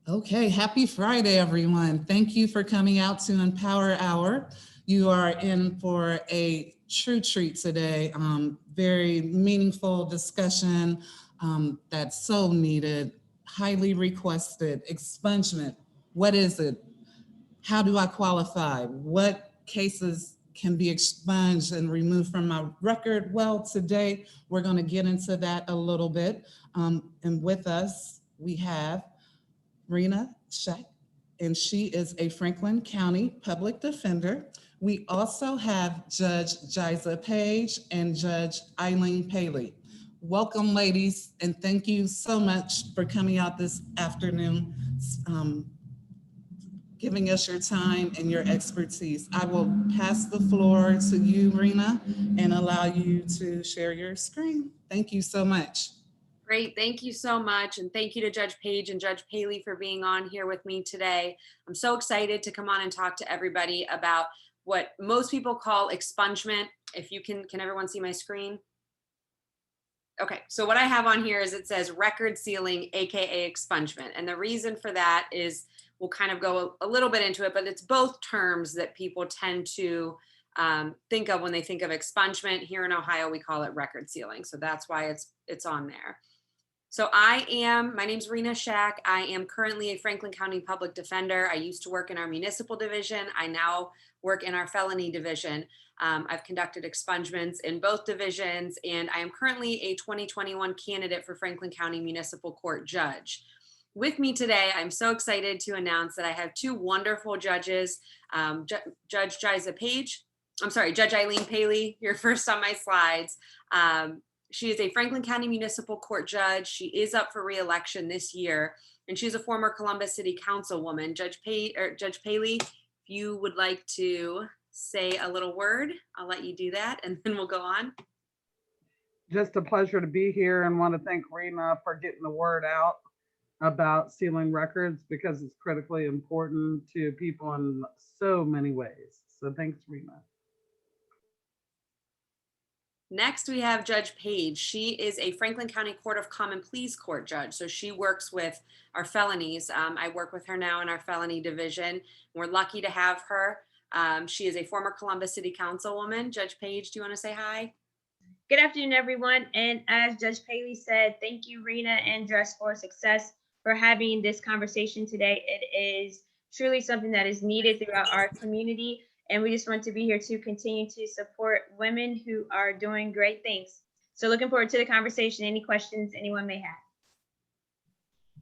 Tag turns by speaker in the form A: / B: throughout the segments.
A: Okay, happy Friday, everyone. Thank you for coming out to Empower Hour. You are in for a true treat today. Very meaningful discussion that's so needed, highly requested. Expungement. What is it? How do I qualify? What cases can be expunged and removed from my record? Well, today we're going to get into that a little bit. And with us, we have Rena Shak, and she is a Franklin County public defender. We also have Judge Jiza Page and Judge Eileen Paley. Welcome, ladies, and thank you so much for coming out this afternoon, um, giving us your time and your expertise. I will pass the floor to you, Rena, and allow you to share your screen. Thank you so much.
B: Great. Thank you so much. And thank you to Judge Page and Judge Paley for being on here with me today. I'm so excited to come on and talk to everybody about what most people call expungement. If you can everyone see my screen? Okay, so what I have on here is it says record sealing, AKA expungement. And the reason for that is we'll kind of go a little bit into it, but it's both terms that people tend to think of when they think of expungement. Here in Ohio, we call it record sealing. So that's why it's on there. So my name's Rena Shak. I am currently a Franklin County public defender. I used to work in our municipal division. I now work in our felony division. I've conducted expungements in both divisions, and I am currently a 2021 candidate for Franklin County Municipal Court Judge. With me today, I'm so excited to announce that I have two wonderful judges, Judge Jiza Page. I'm sorry, Judge Eileen Paley. You're first on my slides. She is a Franklin County Municipal Court judge. She is up for re-election this year, and she's a former Columbus City Councilwoman. Judge Paley, if you would like to say a little word, I'll let you do that, and then we'll go on.
C: Just a pleasure to be here and want to thank Rena for getting the word out about sealing records because it's critically important to people in so many ways. So thanks, Rena.
B: Next, we have Judge Page. She is a Franklin County Court of Common Pleas court judge. So she works with our felonies. I work with her now in our felony division. We're lucky to have her. She is a former Columbus City Councilwoman. Judge Page, do you want to say hi?
D: Good afternoon, everyone. And as Judge Paley said, thank you, Rena and Dress for Success, for having this conversation today. It is truly something that is needed throughout our community. And we just want to be here to continue to support women who are doing great things. So looking forward to the conversation. Any questions anyone may have?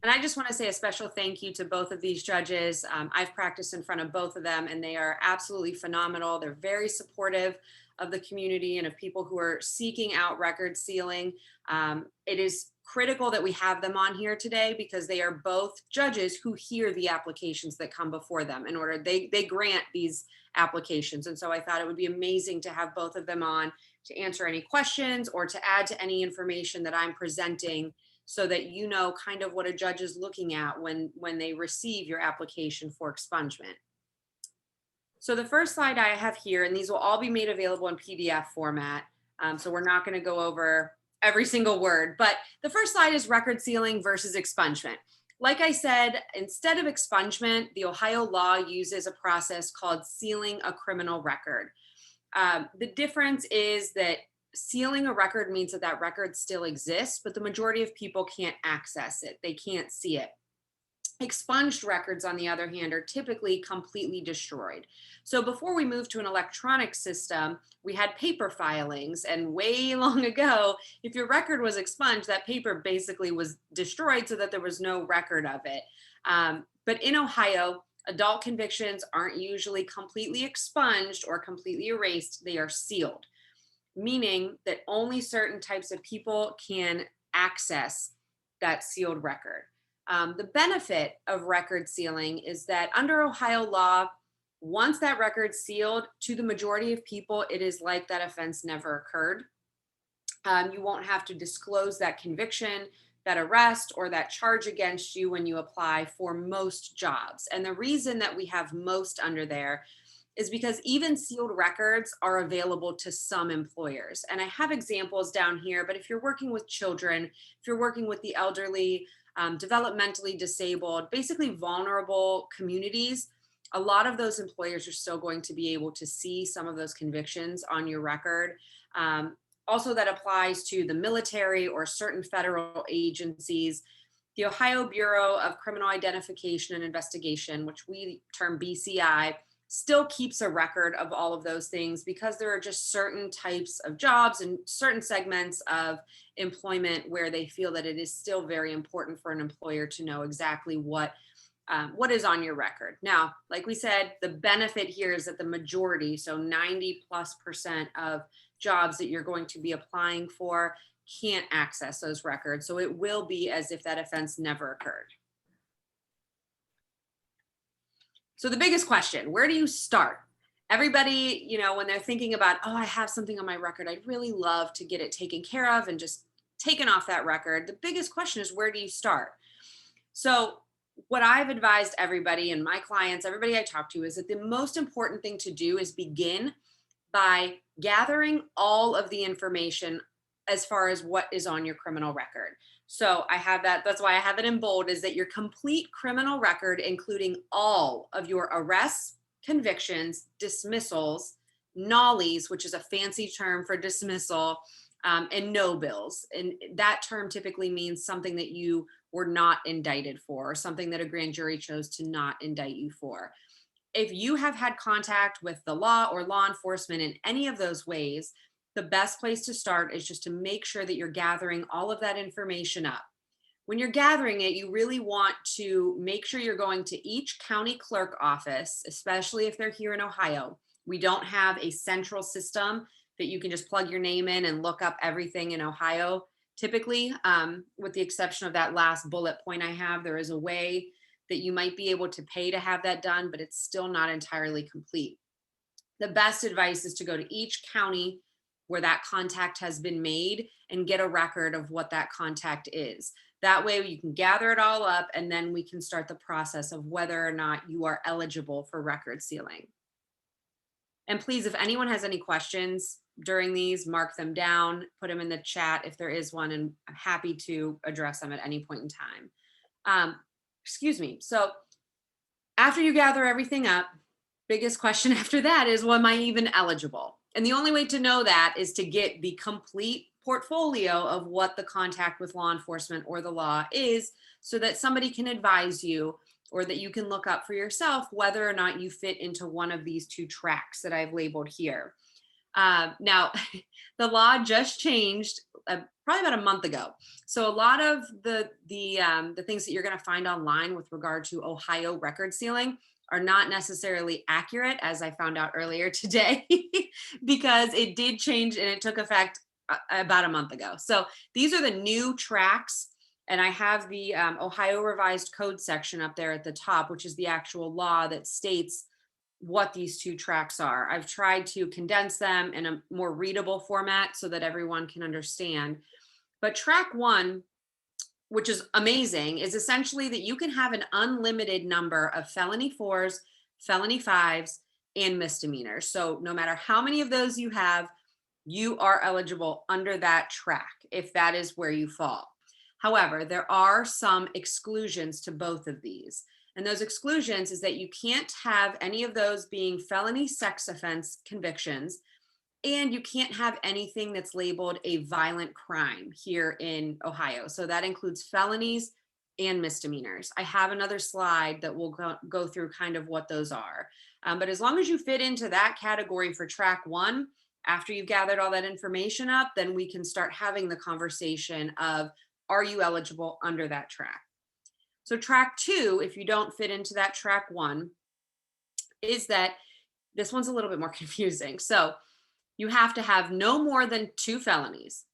B: And I just want to say a special thank you to both of these judges. I've practiced in front of both of them, and they are absolutely phenomenal. They're very supportive of the community and of people who are seeking out record sealing. It is critical that we have them on here today because they are both judges who hear the applications that come before them in order they grant these applications. And so I thought it would be amazing to have both of them on to answer any questions or to add to any information that I'm presenting so that you know kind of what a judge is looking at when they receive your application for expungement. So the first slide I have here, and these will all be made available in PDF format. So we're not going to go over every single word, but the first slide is record sealing versus expungement. Like I said, instead of expungement, the Ohio law uses a process called sealing a criminal record. The difference is that sealing a record means that that record still exists, but the majority of people can't access it. They can't see it. Expunged records, on the other hand, are typically completely destroyed. So before we moved to an electronic system, we had paper filings, and way long ago, if your record was expunged, that paper basically was destroyed so that there was no record of it. But in Ohio, adult convictions aren't usually completely expunged or completely erased. They are sealed, meaning that only certain types of people can access that sealed record. The benefit of record sealing is that under Ohio law, once that record's sealed, to the majority of people, it is like that offense never occurred. You won't have to disclose that conviction, that arrest, or that charge against you when you apply for most jobs. And the reason that we have most under there is because even sealed records are available to some employers. And I have examples down here, but if you're working with children, if you're working with the elderly, developmentally disabled, basically vulnerable communities, a lot of those employers are still going to be able to see some of those convictions on your record. Also, that applies to the military or certain federal agencies. The Ohio Bureau of Criminal Identification and Investigation, which we term BCI, still keeps a record of all of those things because there are just certain types of jobs and certain segments of employment where they feel that it is still very important for an employer to know exactly what is on your record. Now, like we said, the benefit here is that the majority, so 90+% of jobs that you're going to be applying for can't access those records. So it will be as if that offense never occurred. So the biggest question, where do you start? Everybody, when they're thinking about, oh, I have something on my record, I'd really love to get it taken care of and just taken off that record. The biggest question is, where do you start? So what I've advised everybody and my clients, everybody I talk to, is that the most important thing to do is begin by gathering all of the information as far as what is on your criminal record. So I have that, that's why I have it in bold, is that your complete criminal record, including all of your arrests, convictions, dismissals, nollies, which is a fancy term for dismissal, and no bills. And that term typically means something that you were not indicted for, or something that a grand jury chose to not indict you for. If you have had contact with the law or law enforcement in any of those ways, the best place to start is just to make sure that you're gathering all of that information up. When you're gathering it, you really want to make sure you're going to each county clerk office, especially if they're here in Ohio. We don't have a central system that you can just plug your name in and look up everything in Ohio. Typically, with the exception of that last bullet point I have, there is a way that you might be able to pay to have that done, but it's still not entirely complete. The best advice is to go to each county where that contact has been made and get a record of what that contact is. That way you can gather it all up, and then we can start the process of whether or not you are eligible for record sealing. And please, if anyone has any questions during these, mark them down, put them in the chat if there is one, and I'm happy to address them at any point in time. Excuse me. So after you gather everything up, biggest question after that is, well, am I even eligible? And the only way to know that is to get the complete portfolio of what the contact with law enforcement or the law is, so that somebody can advise you, or that you can look up for yourself whether or not you fit into one of these two tracks that I've labeled here. Now, the law just changed probably about a month ago. So a lot of the things that you're going to find online with regard to Ohio record sealing are not necessarily accurate, as I found out earlier today, because it did change and it took effect about a month ago. So these are the new tracks. And I have the Ohio Revised Code section up there at the top, which is the actual law that states what these two tracks are. I've tried to condense them in a more readable format so that everyone can understand. But track one, which is amazing, is essentially that you can have an unlimited number of felony 4s, felony 5s, and misdemeanors. So no matter how many of those you have, you are eligible under that track if that is where you fall. However, there are some exclusions to both of these. And those exclusions is that you can't have any of those being felony sex offense convictions, and you can't have anything that's labeled a violent crime here in Ohio. So that includes felonies and misdemeanors. I have another slide that will go through kind of what those are. But as long as you fit into that category for track one, after you've gathered all that information up, then we can start having the conversation of, are you eligible under that track? So track two, if you don't fit into that track one, is that this one's a little bit more confusing. So you have to have no more than 2 felonies,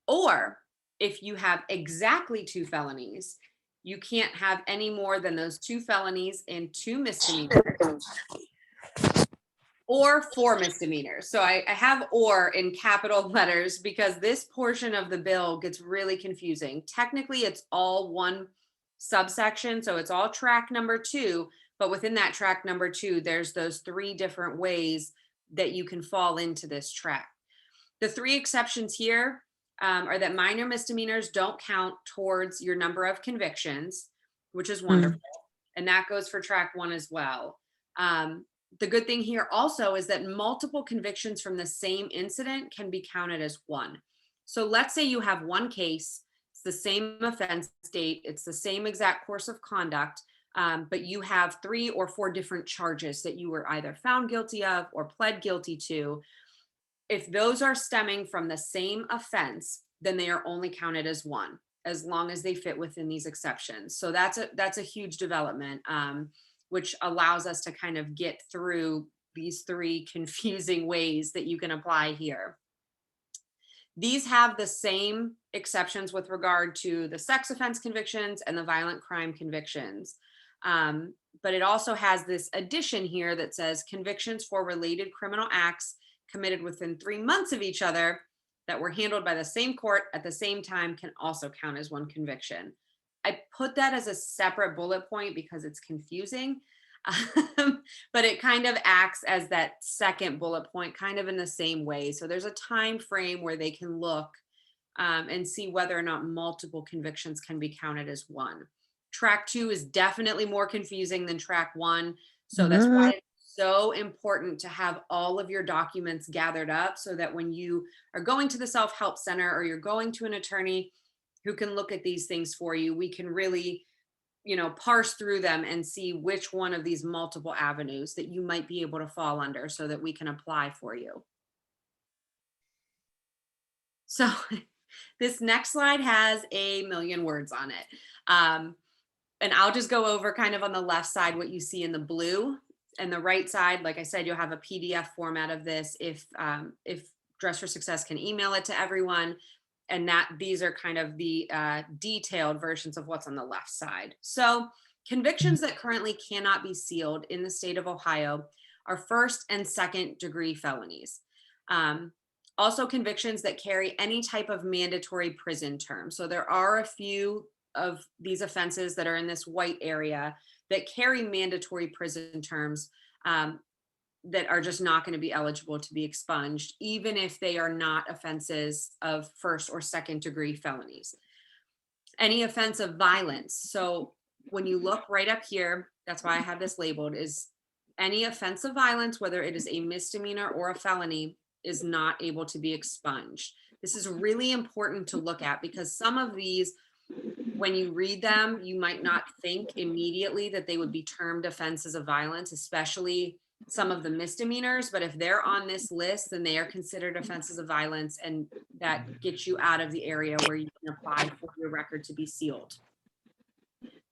B: or if you have exactly 2 felonies, you can't have any more than those 2 felonies and 2 misdemeanors, or 4 misdemeanors. So I have "or" in capital letters because this portion of the bill gets really confusing. Technically, it's all one subsection, so it's all track number 2, But within that track number 2, there's those 3 different ways that you can fall into this track. The 3 exceptions here are that minor misdemeanors don't count towards your number of convictions, which is wonderful. And that goes for track 1 as well. The good thing here also is that multiple convictions from the same incident can be counted as one. So let's say you have one case, it's the same offense date, it's the same exact course of conduct, but you have 3 or 4 different charges that you were either found guilty of or pled guilty to. If those are stemming from the same offense, then they are only counted as one, as long as they fit within these exceptions. So that's a huge development, which allows us to kind of get through these 3 confusing ways that you can apply here. These have the same exceptions with regard to the sex offense convictions and the violent crime convictions. But it also has this addition here that says convictions for related criminal acts committed within 3 months of each other that were handled by the same court at the same time can also count as one conviction. I put that as a separate bullet point because it's confusing, but it kind of acts as that second bullet point kind of in the same way. So there's a time frame where they can look and see whether or not multiple convictions can be counted as one. Track 2 is definitely more confusing than track 1. So that's why it's so important to have all of your documents gathered up so that when you are going to the self-help center or you're going to an attorney who can look at these things for you, we can really, parse through them and see which one of these multiple avenues that you might be able to fall under so that we can apply for you. So this next slide has a million words on it. And I'll just go over kind of on the left side what you see in the blue, and the right side, like I said, you'll have a PDF format of this if Dress for Success can email it to everyone. And these are kind of the detailed versions of what's on the left side. So convictions that currently cannot be sealed in the state of Ohio are 1st and 2nd degree felonies. Also convictions that carry any type of mandatory prison term. So there are a few of these offenses that are in this white area that carry mandatory prison terms that are just not going to be eligible to be expunged, even if they are not offenses of 1st or 2nd degree felonies. Any offense of violence. So when you look right up here, that's why I have this labeled, is any offense of violence, whether it is a misdemeanor or a felony, is not able to be expunged. This is really important to look at because some of these, when you read them, you might not think immediately that they would be termed offenses of violence, especially some of the misdemeanors. But if they're on this list, then they are considered offenses of violence, and that gets you out of the area where you can apply for your record to be sealed.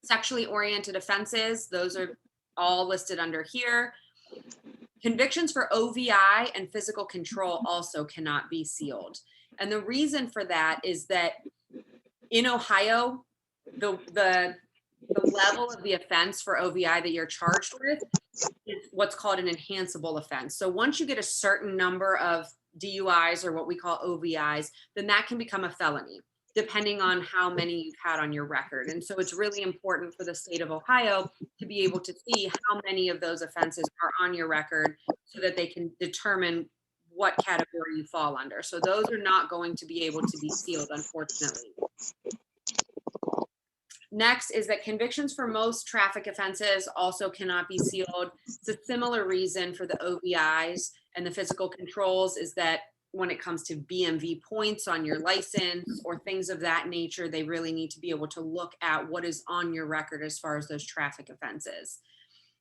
B: Sexually oriented offenses, those are all listed under here. Convictions for OVI and physical control also cannot be sealed. And the reason for that is that in Ohio, the level of the offense for OVI that you're charged with is what's called an enhanceable offense. So once you get a certain number of DUIs, or what we call OVIs, then that can become a felony, depending on how many you've had on your record. And so it's really important for the state of Ohio to be able to see how many of those offenses are on your record so that they can determine what category you fall under. So those are not going to be able to be sealed, unfortunately. Next is that convictions for most traffic offenses also cannot be sealed. It's a similar reason for the OVIs and the physical controls, is that when it comes to BMV points on your license or things of that nature, they really need to be able to look at what is on your record as far as those traffic offenses.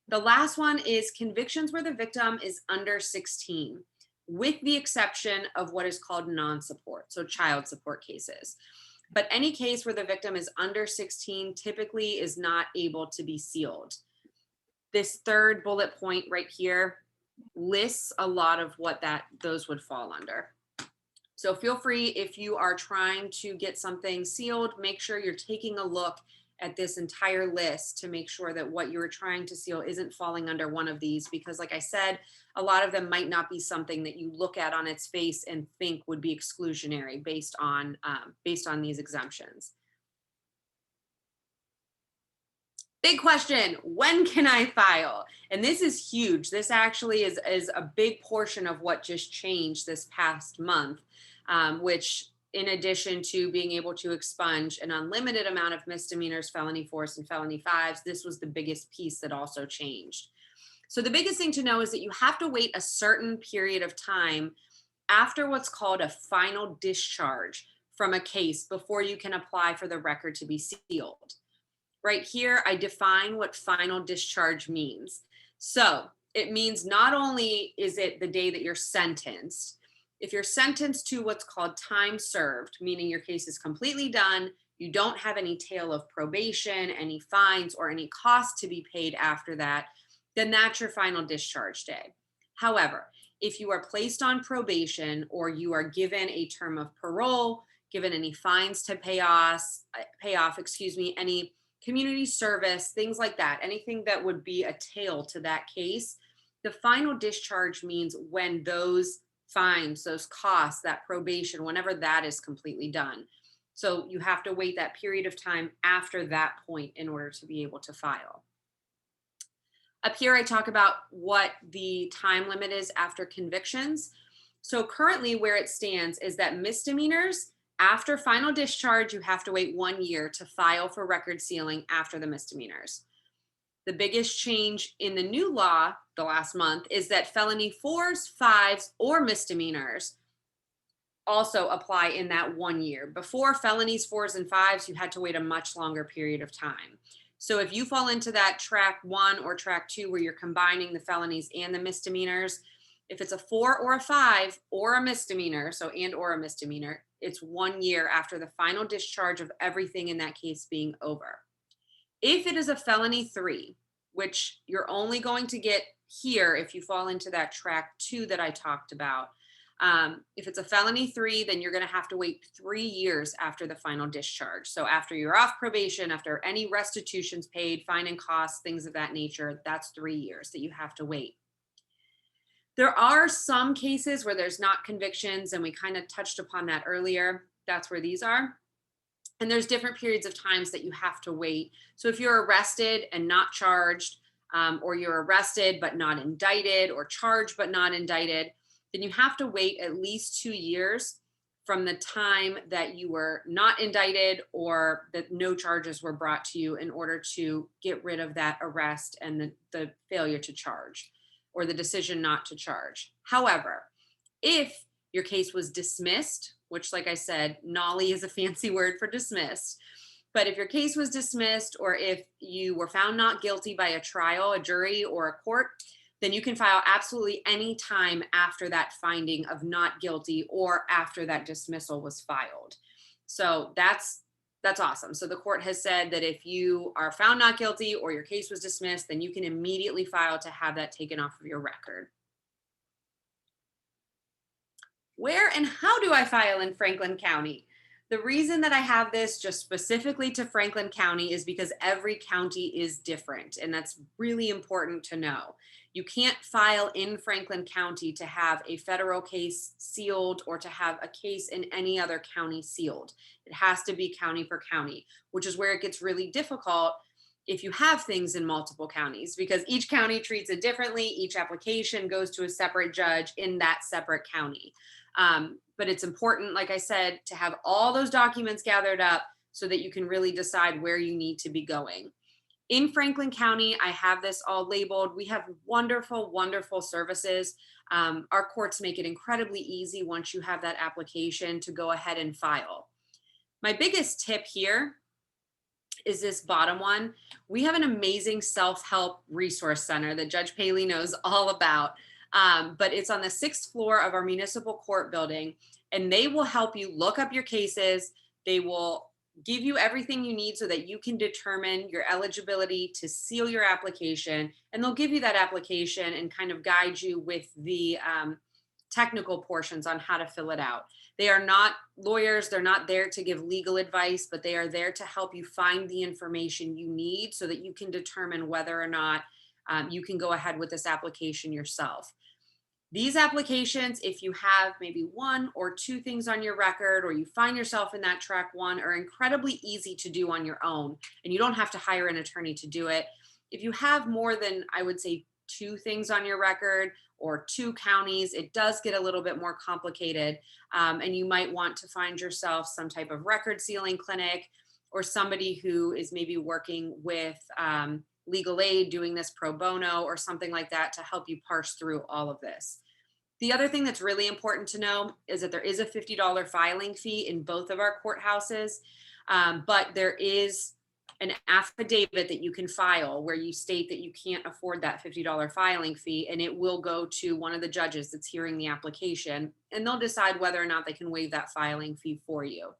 B: The last one is convictions where the victim is under 16, with the exception of what is called non-support, so child support cases. But any case where the victim is under 16 typically is not able to be sealed. This third bullet point right here lists a lot of what those would fall under. So feel free, if you are trying to get something sealed, make sure you're taking a look at this entire list to make sure that what you're trying to seal isn't falling under one of these, because like I said, a lot of them might not be something that you look at on its face and think would be exclusionary based on these exemptions. Big question, when can I file? And this is huge. This actually is a big portion of what just changed this past month, which in addition to being able to expunge an unlimited amount of misdemeanors, felony fours, and felony fives, this was the biggest piece that also changed. So the biggest thing to know is that you have to wait a certain period of time after what's called a final discharge from a case before you can apply for the record to be sealed. Right here, I define what final discharge means. So it means not only is it the day that you're sentenced, if you're sentenced to what's called time served, meaning your case is completely done, you don't have any tail of probation, any fines, or any costs to be paid after that, then that's your final discharge day. However, if you are placed on probation or you are given a term of parole, given any fines to pay off, any community service, things like that, anything that would be a tail to that case, the final discharge means when those fines, those costs, that probation, whenever that is completely done. So you have to wait that period of time after that point in order to be able to file. Up here, I talk about what the time limit is after convictions. So currently where it stands is that misdemeanors, after final discharge, you have to wait 1 year to file for record sealing after the misdemeanors. The biggest change in the new law the last month is that felony fours, fives, or misdemeanors also apply in that 1 year. Before, felonies, fours, and fives, you had to wait a much longer period of time. So if you fall into that track 1 or track 2 where you're combining the felonies and the misdemeanors, if it's a 4 or a 5 or a misdemeanor, so and or a misdemeanor, it's 1 year after the final discharge of everything in that case being over. If it is a felony 3, which you're only going to get here if you fall into that track 2 that I talked about, if it's a felony 3, then you're going to have to wait 3 years after the final discharge. So after you're off probation, after any restitutions paid, fine and costs, things of that nature, that's 3 years that you have to wait. There are some cases where there's not convictions, and we kind of touched upon that earlier. That's where these are. And there's different periods of times that you have to wait. So if you're arrested and not charged, or you're arrested but not indicted, or charged but not indicted, then you have to wait at least 2 years from the time that you were not indicted or that no charges were brought to you in order to get rid of that arrest and the failure to charge or the decision not to charge. However, if your case was dismissed, which, like I said, nolly is a fancy word for dismissed, but if your case was dismissed or if you were found not guilty by a trial, a jury, or a court, then you can file absolutely any time after that finding of not guilty or after that dismissal was filed. So that's awesome. So the court has said that if you are found not guilty or your case was dismissed, then you can immediately file to have that taken off of your record. Where and how do I file in Franklin County? The reason that I have this just specifically to Franklin County is because every county is different, and that's really important to know. You can't file in Franklin County to have a federal case sealed or to have a case in any other county sealed. It has to be county per county, which is where it gets really difficult if you have things in multiple counties, because each county treats it differently. Each application goes to a separate judge in that separate county. But it's important, like I said, to have all those documents gathered up so that you can really decide where you need to be going. In Franklin County, I have this all labeled. We have wonderful, wonderful services. Our courts make it incredibly easy once you have that application to go ahead and file. My biggest tip here is this bottom one. We have an amazing self-help resource center that Judge Paley knows all about. But it's on the 6th floor of our municipal court building, and they will help you look up your cases. They will give you everything you need so that you can determine your eligibility to seal your application, and they'll give you that application and kind of guide you with the technical portions on how to fill it out. They are not lawyers. They're not there to give legal advice, but they are there to help you find the information you need so that you can determine whether or not you can go ahead with this application yourself. These applications, if you have maybe 1 or 2 things on your record, or you find yourself in that track 1, are incredibly easy to do on your own, and you don't have to hire an attorney to do it. If you have more than, I would say, 2 things on your record or 2 counties, it does get a little bit more complicated. And you might want to find yourself some type of record sealing clinic, or somebody who is maybe working with legal aid, doing this pro bono or something like that to help you parse through all of this. The other thing that's really important to know is that there is a $50 filing fee in both of our courthouses, but there is an affidavit that you can file where you state that you can't afford that $50 filing fee, and it will go to one of the judges that's hearing the application, and they'll decide whether or not they can waive that filing fee for you.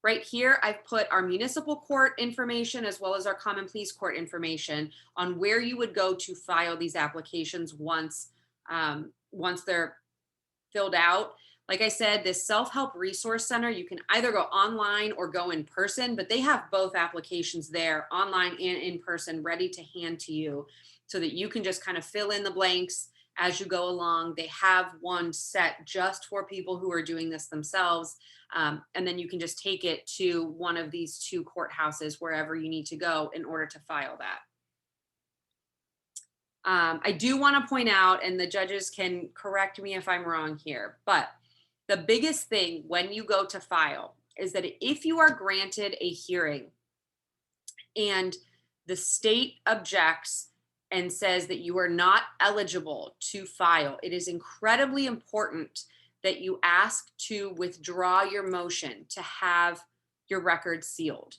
B: Right here, I've put our municipal court information as well as our common pleas court information on where you would go to file these applications once they're filled out. Like I said, this self-help resource center, you can either go online or go in person, but they have both applications there, online and in person, ready to hand to you so that you can just kind of fill in the blanks as you go along. They have one set just for people who are doing this themselves. And then you can just take it to one of these 2 courthouses, wherever you need to go in order to file that. I do want to point out, and the judges can correct me if I'm wrong here, but the biggest thing when you go to file is that if you are granted a hearing and the state objects and says that you are not eligible to file, it is incredibly important that you ask to withdraw your motion to have your record sealed.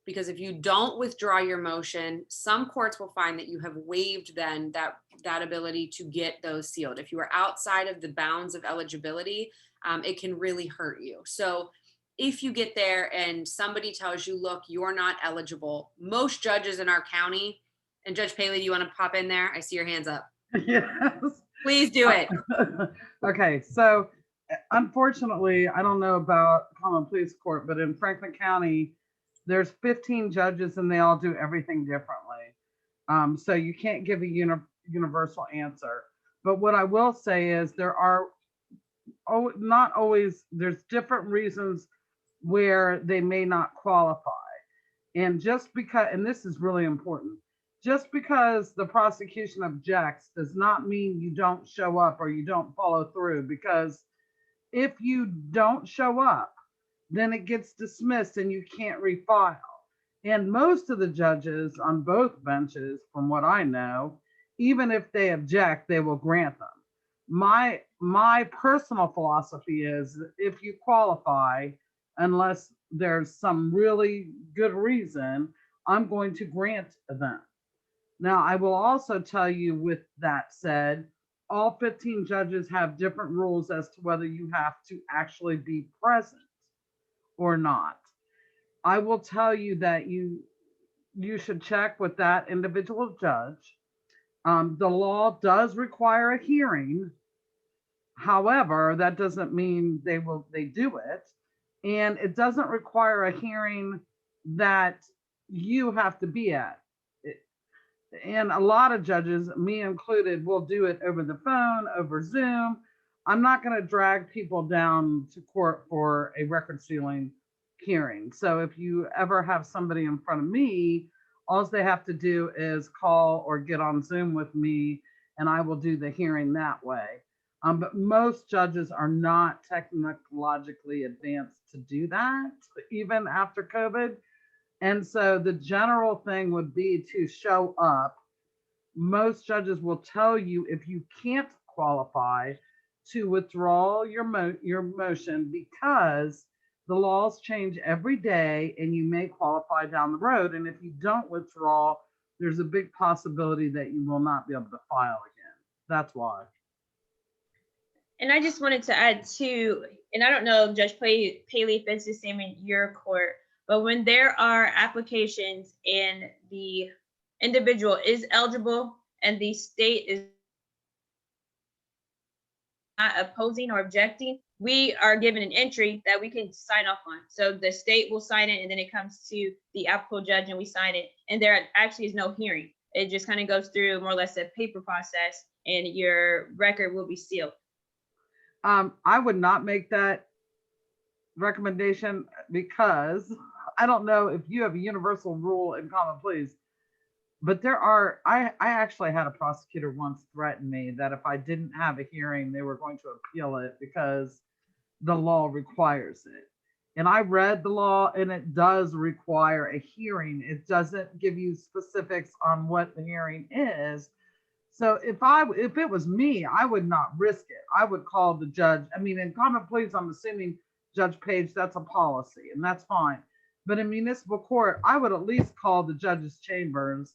B: Because if you don't withdraw your motion, some courts will find that you have waived then that ability to get those sealed. If you are outside of the bounds of eligibility, it can really hurt you. So if you get there and somebody tells you, look, you're not eligible, most judges in our county, and Judge Paley, do you want to pop in there? I see your hands up.
C: Yes.
B: Please do it.
C: Okay, so unfortunately, I don't know about common pleas court, but in Franklin County, there's 15 judges and they all do everything differently. So you can't give a universal answer. But what I will say is there are not always, there's different reasons where they may not qualify. And just because, and this is really important, just because the prosecution objects does not mean you don't show up or you don't follow through, because if you don't show up, then it gets dismissed and you can't refile. And most of the judges on both benches, from what I know, even if they object, they will grant them. My personal philosophy is if you qualify, unless there's some really good reason, I'm going to grant them. Now, I will also tell you, with that said, all 15 judges have different rules as to whether you have to actually be present or not. I will tell you that you should check with that individual judge. The law does require a hearing. However, that doesn't mean they do it. And it doesn't require a hearing that you have to be at. And a lot of judges, me included, will do it over the phone, over Zoom. I'm not going to drag people down to court for a record sealing hearing. So if you ever have somebody in front of me, all they have to do is call or get on Zoom with me, and I will do the hearing that way. But most judges are not technologically advanced to do that, even after COVID. And so the general thing would be to show up. Most judges will tell you, if you can't qualify, to withdraw your motion, because the laws change every day and you may qualify down the road. And if you don't withdraw, there's a big possibility that you will not be able to file again. That's why.
D: And I just wanted to add too, and I don't know, Judge Paley, if it's the same in your court, but when there are applications and the individual is eligible and the state is not opposing or objecting, we are given an entry that we can sign off on. So the state will sign it, and then it comes to the applicable judge and we sign it. And there actually is no hearing. It just kind of goes through more or less a paper process. and your record will be sealed.
C: I would not make that recommendation because I don't know if you have a universal rule in common pleas, but I actually had a prosecutor once threaten me that if I didn't have a hearing, they were going to appeal it because the law requires it. And I read the law and it does require a hearing. It doesn't give you specifics on what the hearing is. So if it was me, I would not risk it. I would call the judge. I mean, in common pleas, I'm assuming Judge Page, that's a policy and that's fine. But in municipal court, I would at least call the judge's chambers,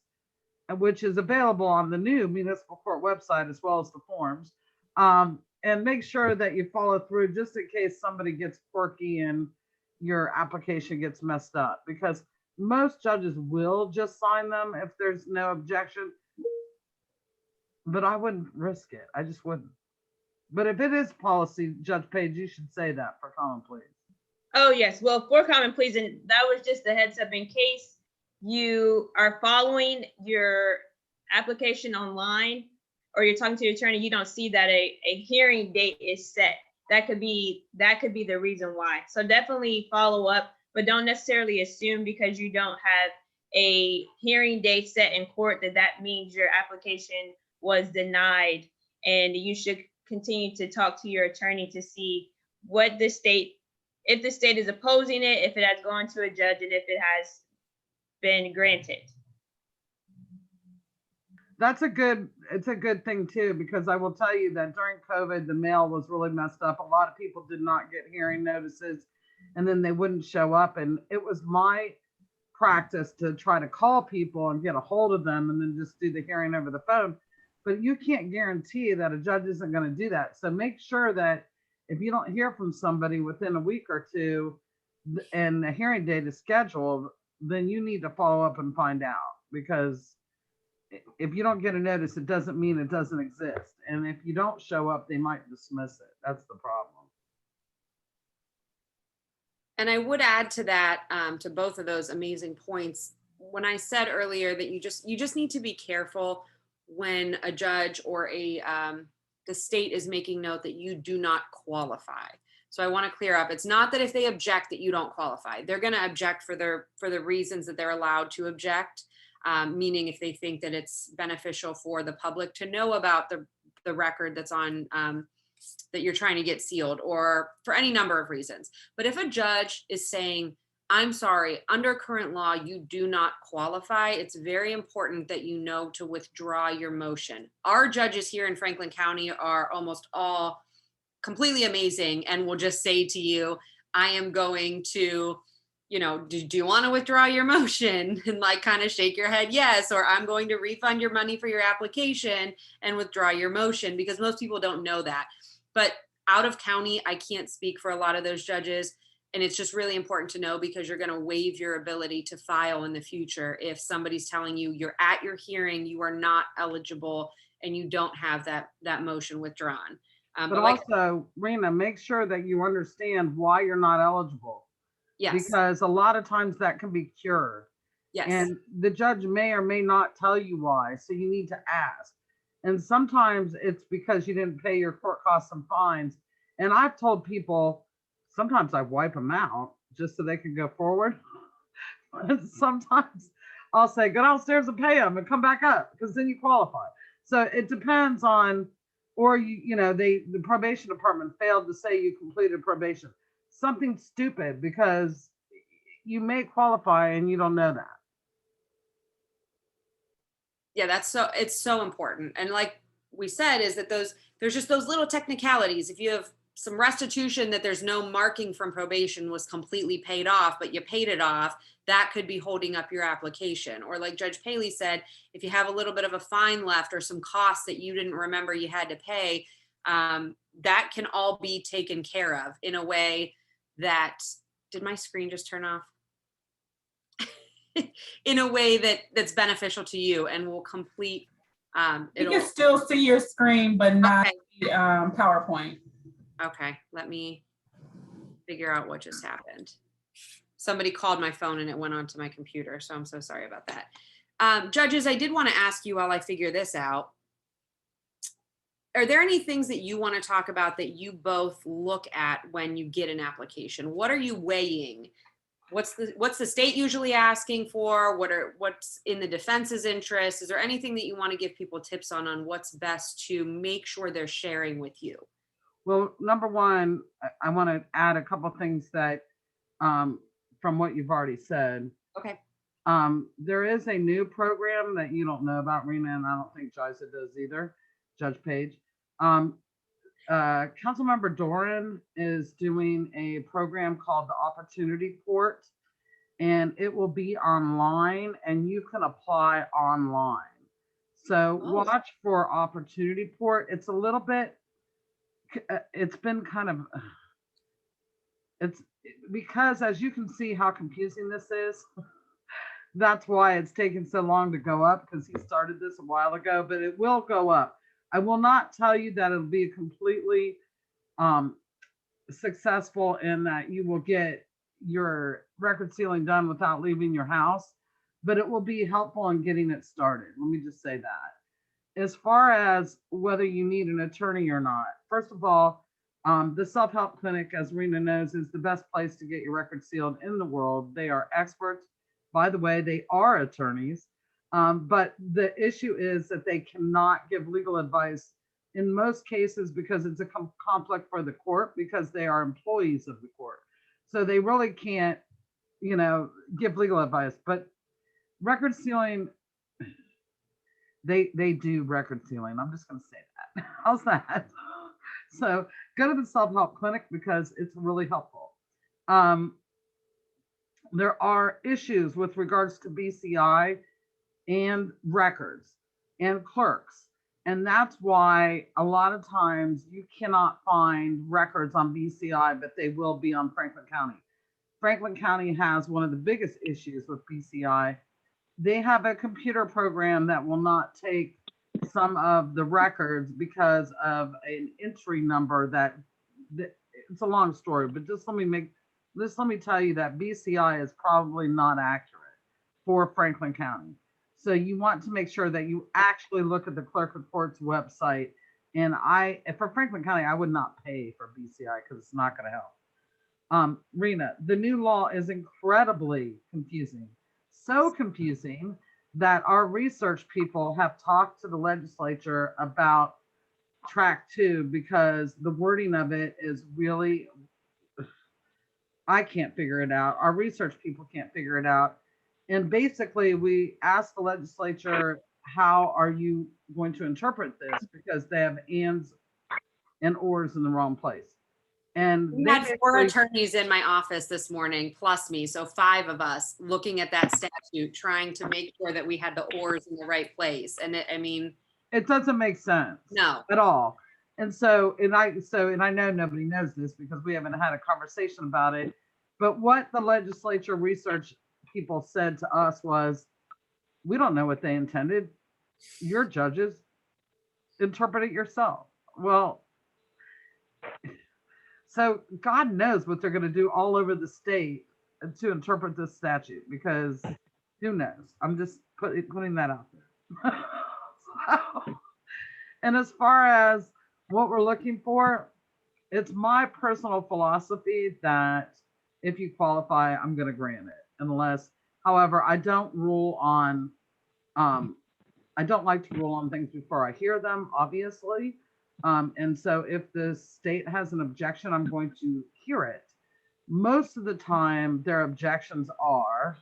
C: which is available on the new municipal court website as well as the forms, and make sure that you follow through just in case somebody gets quirky and your application gets messed up, because most judges will just sign them if there's no objection. But I wouldn't risk it. I just wouldn't. But if it is policy, Judge Page, you should say that for common pleas.
D: Oh, yes. Well, for common pleas, and that was just a heads up in case you are following your application online or you're talking to your attorney, you don't see that a hearing date is set. That could be the reason why. So definitely follow up, but don't necessarily assume because you don't have a hearing date set in court that means your application was denied. And you should continue to talk to your attorney to see what the state, if the state is opposing it, if it has gone to a judge, and if it has been granted.
C: It's a good thing too, because I will tell you that during COVID, the mail was really messed up. A lot of people did not get hearing notices and then they wouldn't show up. And it was my practice to try to call people and get a hold of them and then just do the hearing over the phone. But you can't guarantee that a judge isn't going to do that. So make sure that if you don't hear from somebody within a week or two and the hearing date is scheduled, then you need to follow up and find out, because if you don't get a notice, it doesn't mean it doesn't exist. And if you don't show up, they might dismiss it. That's the problem.
B: And I would add to that, to both of those amazing points, when I said earlier that you just need to be careful when a judge or the state is making note that you do not qualify. So I want to clear up. It's not that if they object that you don't qualify. They're going to object for the reasons that they're allowed to object. Meaning if they think that it's beneficial for the public to know about the record that's on, that you're trying to get sealed, or for any number of reasons. But if a judge is saying, I'm sorry, under current law, you do not qualify, it's very important that you know to withdraw your motion. Our judges here in Franklin County are almost all completely amazing and will just say to you, I am going to, do you want to withdraw your motion? And like kind of shake your head, yes, or I'm going to refund your money for your application and withdraw your motion, because most people don't know that. But out of county, I can't speak for a lot of those judges. And it's just really important to know, because you're going to waive your ability to file in the future if somebody's telling you you're at your hearing, you are not eligible, and you don't have that motion withdrawn.
C: But also, Rena, make sure that you understand why you're not eligible.
B: Yes.
C: Because a lot of times that can be cured.
B: Yes.
C: And the judge may or may not tell you why, so you need to ask. And sometimes it's because you didn't pay your court costs and fines. And I've told people, sometimes I wipe them out just so they can go forward. And sometimes I'll say, go downstairs and pay them and come back up, because then you qualify. So it depends on, or the probation department failed to say you completed probation. Something stupid, because you may qualify and you don't know that.
B: Yeah, it's so important. And like we said, is that there's just those little technicalities. If you have some restitution that there's no marking from probation was completely paid off, but you paid it off, that could be holding up your application. Or like Judge Paley said, if you have a little bit of a fine left or some costs that you didn't remember you had to pay, that can all be taken care of in a way that, did my screen just turn off? In a way that's beneficial to you and will complete.
E: You can still see your screen, but not
B: okay.
E: the PowerPoint.
B: Okay, let me figure out what just happened. Somebody called my phone and it went onto my computer, so I'm so sorry about that. Judges, I did want to ask you while I figure this out. are there any things that you want to talk about that you both look at when you get an application? What are you weighing? What's the state usually asking for? What's in the defense's interest? Is there anything that you want to give people tips on what's best to make sure they're sharing with you?
C: Well, number one, I want to add a couple things that from what you've already said.
B: Okay.
C: There is a new program that you don't know about, Rena, and I don't think Jiza does either, Judge Page. Councilmember Doran is doing a program called the Opportunity Port, and it will be online and you can apply online. So watch for Opportunity Port. It's a little bit, it's been kind of, it's because as you can see how confusing this is, that's why it's taken so long to go up, because he started this a while ago, but it will go up. I will not tell you that it'll be completely successful in that you will get your record sealing done without leaving your house, but it will be helpful in getting it started. Let me just say that. As far as whether you need an attorney or not, first of all, the self-help clinic, as Rena knows, is the best place to get your record sealed in the world. They are experts. By the way, they are attorneys, but the issue is that they cannot give legal advice in most cases because it's a conflict for the court, because they are employees of the court. So they really can't, give legal advice. But record sealing, they do record sealing. I'm just going to say that. How's that? So go to the self-help clinic because it's really helpful. There are issues with regards to BCI and records and clerks. And that's why a lot of times you cannot find records on BCI, but they will be on Franklin County. Franklin County has one of the biggest issues with BCI. They have a computer program that will not take some of the records because of an entry number that it's a long story, but just let me tell you that BCI is probably not accurate for Franklin County. So you want to make sure that you actually look at the clerk reports website. And for Franklin County, I would not pay for BCI because it's not going to help. Rena, the new law is incredibly confusing. So confusing that our research people have talked to the legislature about track 2 because the wording of it is really, I can't figure it out. Our research people can't figure it out. And basically we asked the legislature, how are you going to interpret this? Because they have ands and ors in the wrong place. And
B: we had 4 attorneys in my office this morning, plus me. So 5 of us looking at that statute, trying to make sure that we had the ors in the right place. And
C: it doesn't make sense.
B: No.
C: At all. And I know nobody knows this because we haven't had a conversation about it, but what the legislature research people said to us was, we don't know what they intended. Your judges, interpret it yourself. Well, so God knows what they're going to do all over the state to interpret this statute, because who knows? I'm just putting that out there. So, and as far as what we're looking for, it's my personal philosophy that if you qualify, I'm going to grant it. Unless, however, I don't rule on, I don't like to rule on things before I hear them, obviously. And so if the state has an objection, I'm going to hear it. Most of the time, their objections are,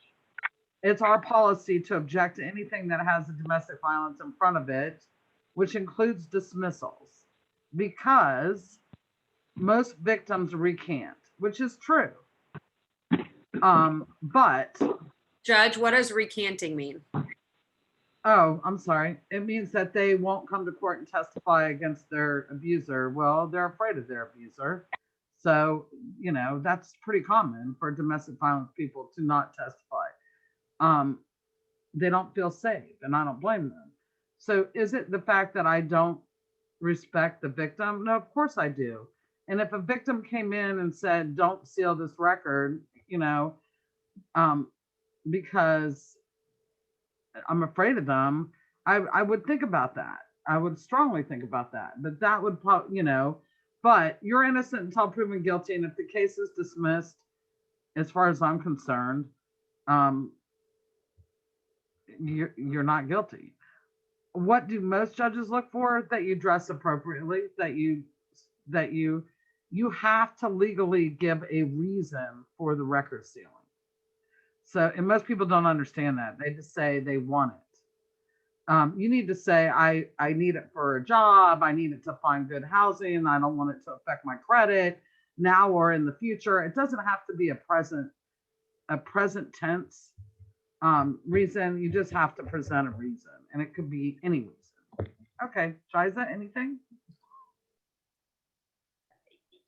C: it's our policy to object to anything that has a domestic violence in front of it, which includes dismissals, because most victims recant, which is true. But
B: Judge, what does recanting mean?
C: Oh, I'm sorry. It means that they won't come to court and testify against their abuser. Well, they're afraid of their abuser. So, that's pretty common for domestic violence people to not testify. They don't feel safe, and I don't blame them. So is it the fact that I don't respect the victim? No, of course I do. And if a victim came in and said, don't seal this record, because I'm afraid of them, I would think about that. I would strongly think about that. But that would, you know, but you're innocent until proven guilty. And if the case is dismissed, as far as I'm concerned, um, you're not guilty. What do most judges look for? That you dress appropriately, that you have to legally give a reason for the record sealing. So, and most people don't understand that. They just say they want it. You need to say, I need it for a job. I need it to find good housing. I don't want it to affect my credit now or in the future. It doesn't have to be a present tense reason. You just have to present a reason, and it could be any reason. Okay, Shiza, anything?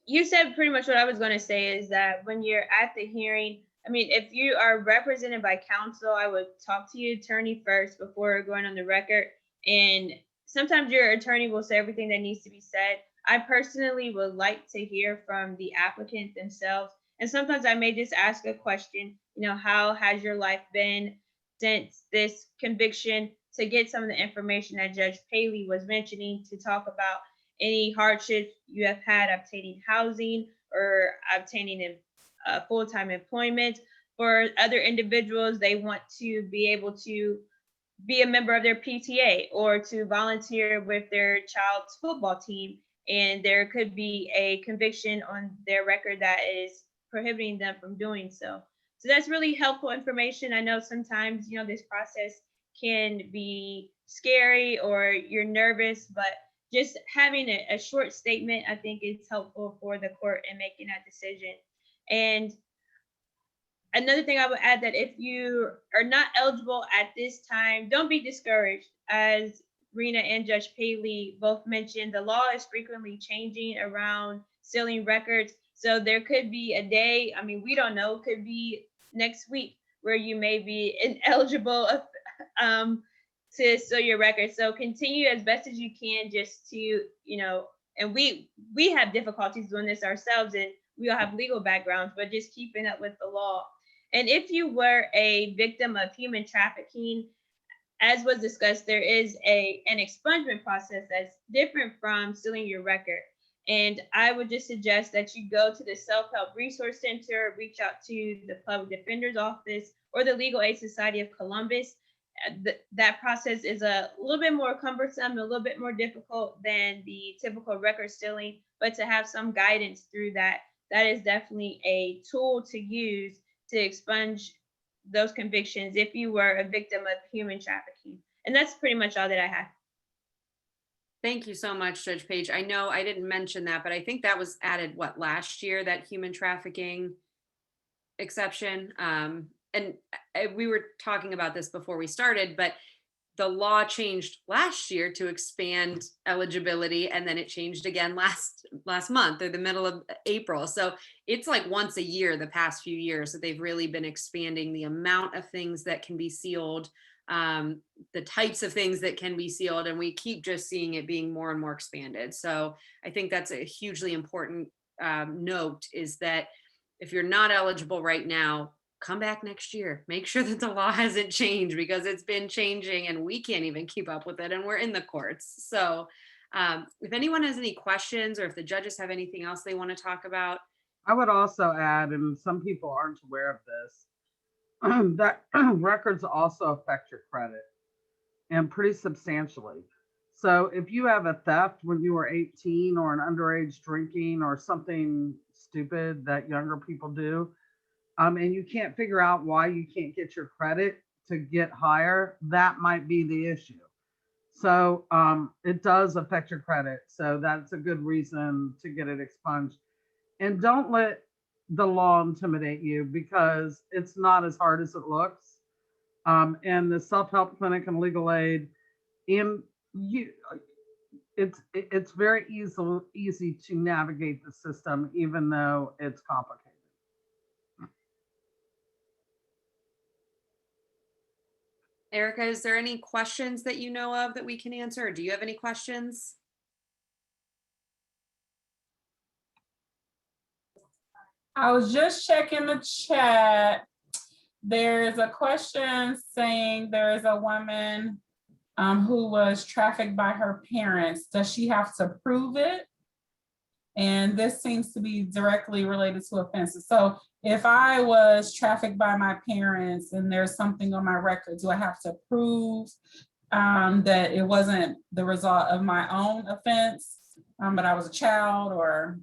D: You said pretty much what I was going to say, is that when you're at the hearing, I mean, if you are represented by counsel, I would talk to your attorney first before going on the record. And sometimes your attorney will say everything that needs to be said. I personally would like to hear from the applicant themselves. And sometimes I may just ask a question, you know, how has your life been since this conviction, to get some of the information that Judge Paley was mentioning, to talk about any hardships you have had obtaining housing or obtaining full-time employment. For other individuals, they want to be able to be a member of their PTA or to volunteer with their child's football team, and there could be a conviction on their record that is prohibiting them from doing so. So that's really helpful information. I know sometimes, you know, this process can be scary or you're nervous, but just having a short statement, I think, is helpful for the court in making that decision. And another thing I would add, that if you are not eligible at this time, don't be discouraged. As Rena and Judge Paley both mentioned, the law is frequently changing around sealing records. So there could be a day, I mean, we don't know, could be next week, where you may be ineligible to seal your record. So continue as best as you can, just to, you know, and we have difficulties doing this ourselves, and we all have legal backgrounds, but just keeping up with the law. And if you were a victim of human trafficking, as was discussed, there is an expungement process that's different from sealing your record. And I would just suggest that you go to the Self-Help Resource Center, reach out to the Public Defender's Office or the Legal Aid Society of Columbus. That process is a little bit more cumbersome, a little bit more difficult than the typical record sealing, but to have some guidance through that, that is definitely a tool to use to expunge those convictions if you were a victim of human trafficking. And that's pretty much all that I have.
B: Thank you so much, Judge Page. I know I didn't mention that, but I think that was added, what, last year, that human trafficking exception. And we were talking about this before we started, but the law changed last year to expand eligibility, and then it changed again last month, or the middle of April. So it's like once a year the past few years that they've really been expanding the amount of things that can be sealed, the types of things that can be sealed, and we keep just seeing it being more and more expanded. So I think that's a hugely important note, is that if you're not eligible right now, come back next year. Make sure that the law hasn't changed, because it's been changing and we can't even keep up with it, and we're in the courts. So if anyone has any questions, or if the judges have anything else they want to talk about.
C: I would also add, and some people aren't aware of this, that records also affect your credit, and pretty substantially. So if you have a theft when you were 18, or an underage drinking, or something stupid that younger people do, and you can't figure out why you can't get your credit to get higher, that might be the issue. So it does affect your credit. So that's a good reason to get it expunged. And don't let the law intimidate you, because it's not as hard as it looks. And the self-help clinic and legal aid, it's very easy to navigate the system, even though it's complicated.
B: Erica, is there any questions that you know of that we can answer? Or do you have any questions?
E: I was just checking the chat. There's a question saying there is a woman who was trafficked by her parents, does she have to prove it? And this seems to be directly related to offenses. So if I was trafficked by my parents and there's something on my record, do I have to prove that it wasn't the result of my own offense, but I was a child, or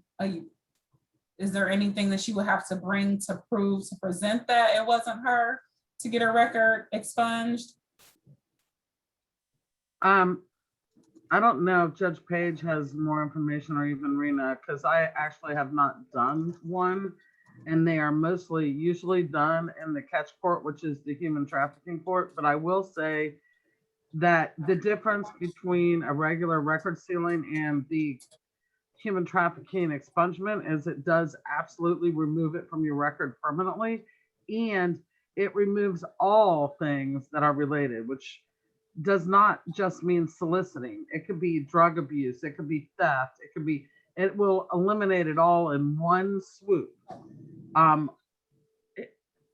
E: is there anything that she would have to bring to prove, to present that it wasn't her to get her record expunged?
C: I don't know if Judge Page has more information, or even Rena, because I actually have not done one. And they are usually done in the catch court, which is the human trafficking court. But I will say that the difference between a regular record sealing and the human trafficking expungement is it does absolutely remove it from your record permanently. And it removes all things that are related, which does not just mean soliciting. It could be drug abuse, it could be theft, it will eliminate it all in one swoop.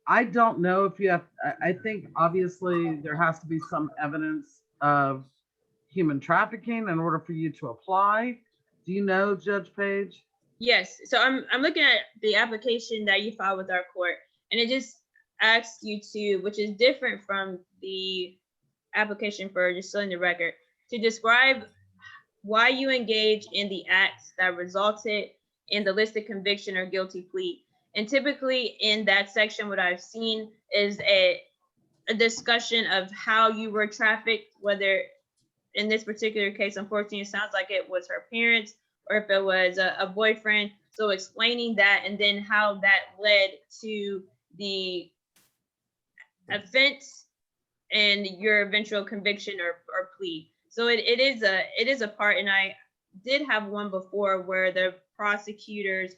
C: I don't know if you have, I think obviously there has to be some evidence of human trafficking in order for you to apply. Do you know, Judge Page?
D: Yes, so I'm looking at the application that you filed with our court, and it just asks you to, which is different from the application for just filling the record, to describe why you engage in the acts that resulted in the listed conviction or guilty plea. And typically in that section, what I've seen is a discussion of how you were trafficked, whether in this particular case, unfortunately, it sounds like it was her parents, or if it was a boyfriend. So explaining that, and then how that led to the offense and your eventual conviction or plea. So it is a part, and I did have one before where the prosecutors,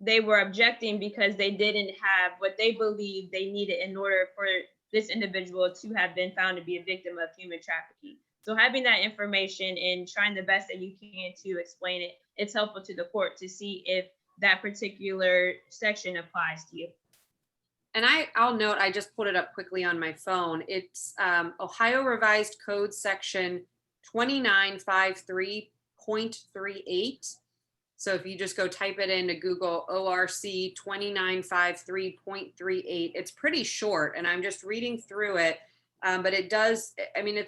D: they were objecting because they didn't have what they believed they needed in order for this individual to have been found to be a victim of human trafficking. So having that information and trying the best that you can to explain it, it's helpful to the court to see if that particular section applies to you.
B: And I'll note, I just pulled it up quickly on my phone. It's Ohio Revised Code section 2953.38. So if you just go type it into Google, ORC 2953.38, it's pretty short, and I'm just reading through it. But it does, I mean,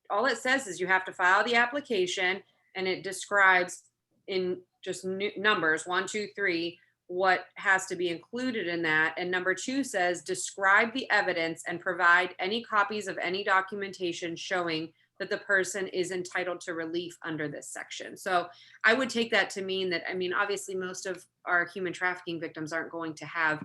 B: all it says is you have to file the application, and it describes in just numbers 1, 2, 3 what has to be included in that. And number 2 says describe the evidence and provide any copies of any documentation showing that the person is entitled to relief under this section. So I would take that to mean that, I mean, obviously most of our human trafficking victims aren't going to have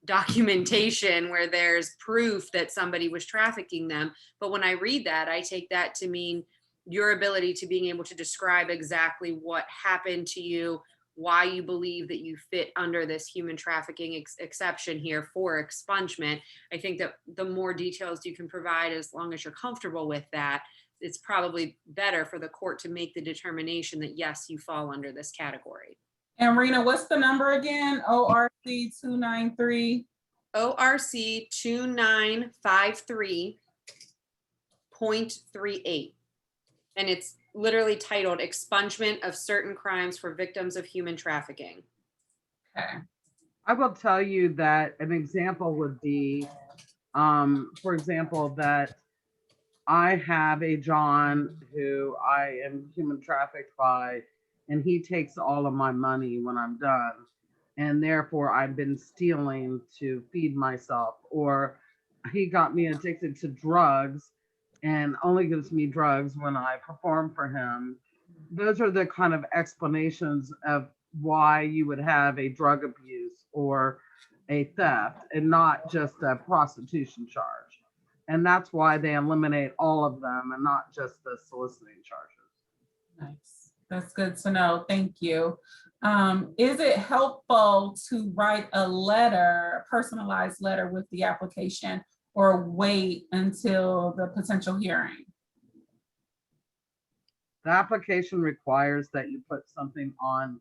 B: documentation where there's proof that somebody was trafficking them. But when I read that, I take that to mean your ability to being able to describe exactly what happened to you, why you believe that you fit under this human trafficking exception here for expungement. I think that the more details you can provide, as long as you're comfortable with that, it's probably better for the court to make the determination that yes, you fall under this category.
E: And Rena, what's the number again? ORC 293?
B: ORC 2953.38. And it's literally titled Expungement of Certain Crimes for Victims of Human Trafficking.
E: Okay.
C: I will tell you that an example would be, for example, that I have a John who I am human trafficked by, and he takes all of my money when I'm done. And therefore I've been stealing to feed myself, or he got me addicted to drugs and only gives me drugs when I perform for him. Those are the kind of explanations of why you would have a drug abuse or a theft and not just a prostitution charge. And that's why they eliminate all of them and not just the soliciting charges.
E: Nice. That's good to know. Thank you. Is it helpful to write a letter, a personalized letter with the application, or wait until the potential hearing?
C: The application requires that you put something on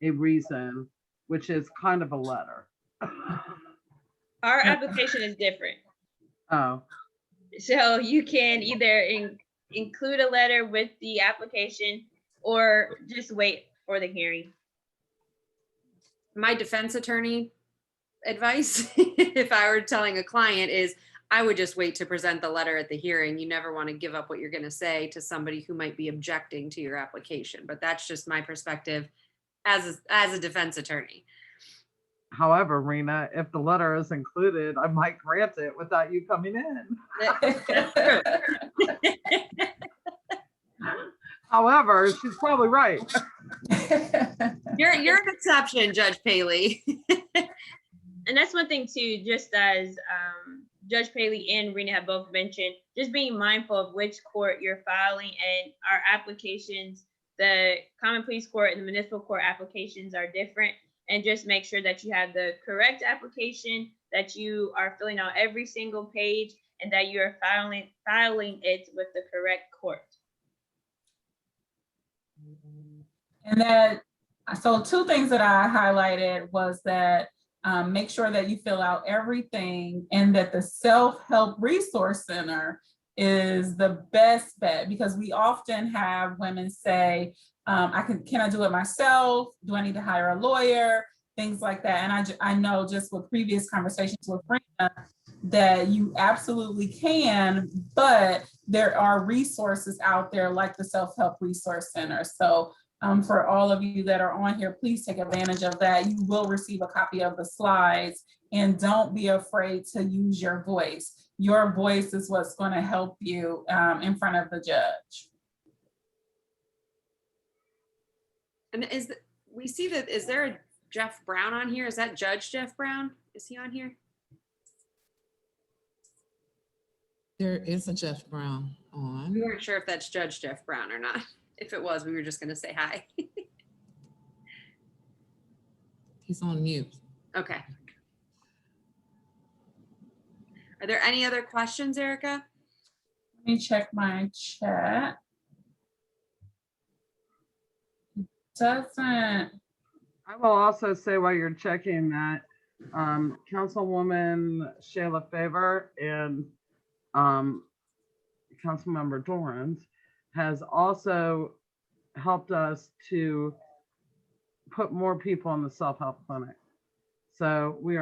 C: a reason, which is kind of a letter.
D: Our application is different.
C: Oh,
D: So you can either include a letter with the application or just wait for the hearing.
B: My defense attorney advice, if I were telling a client, is I would just wait to present the letter at the hearing. You never want to give up what you're going to say to somebody who might be objecting to your application. But that's just my perspective as a defense attorney.
C: However, Rena, if the letter is included, I might grant it without you coming in. However, she's probably right.
B: You're an exception, Judge Paley.
D: And that's one thing too, just as Judge Paley and Rena have both mentioned, just being mindful of which court you're filing, and our applications, the common pleas court and the municipal court applications are different, and just make sure that you have the correct application, that you are filling out every single page, and that you are filing it with the correct court.
E: And that, so two things that I highlighted was that make sure that you fill out everything, and that the Self-Help Resource Center is the best bet, because we often have women say, can I do it myself? Do I need to hire a lawyer? Things like that. And I know just with previous conversations with Rena that you absolutely can, but there are resources out there like the Self-Help Resource Center. So for all of you that are on here, please take advantage of that. You will receive a copy of the slides, and don't be afraid to use your voice. Your voice is what's going to help you in front of the judge.
B: And we see that, is there a Jeff Brown on here? Is that Judge Jeff Brown? Is he on here?
A: There is a Jeff Brown on.
B: We weren't sure if that's Judge Jeff Brown or not. If it was, we were just going to say hi.
A: He's on mute.
B: Okay. Are there any other questions, Erica?
E: Let me check my chat. It doesn't.
C: I will also say while you're checking that, Councilwoman Shayla Favor and Councilmember Dorrance has also helped us to put more people in the self-help clinic. So we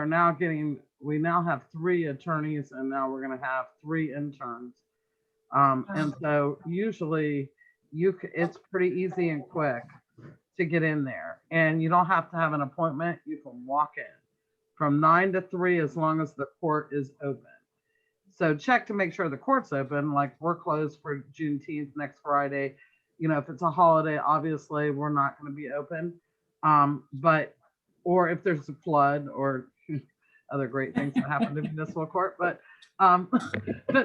C: now have 3 attorneys, and now we're going to have 3 interns. And so usually it's pretty easy and quick to get in there, and you don't have to have an appointment. You can walk in from 9 to 3 as long as the court is open. So check to make sure the court's open. Like, we're closed for Juneteenth next Friday. You know, if it's a holiday, obviously we're not going to be open. Or if there's a flood or other great things that happen in municipal court. But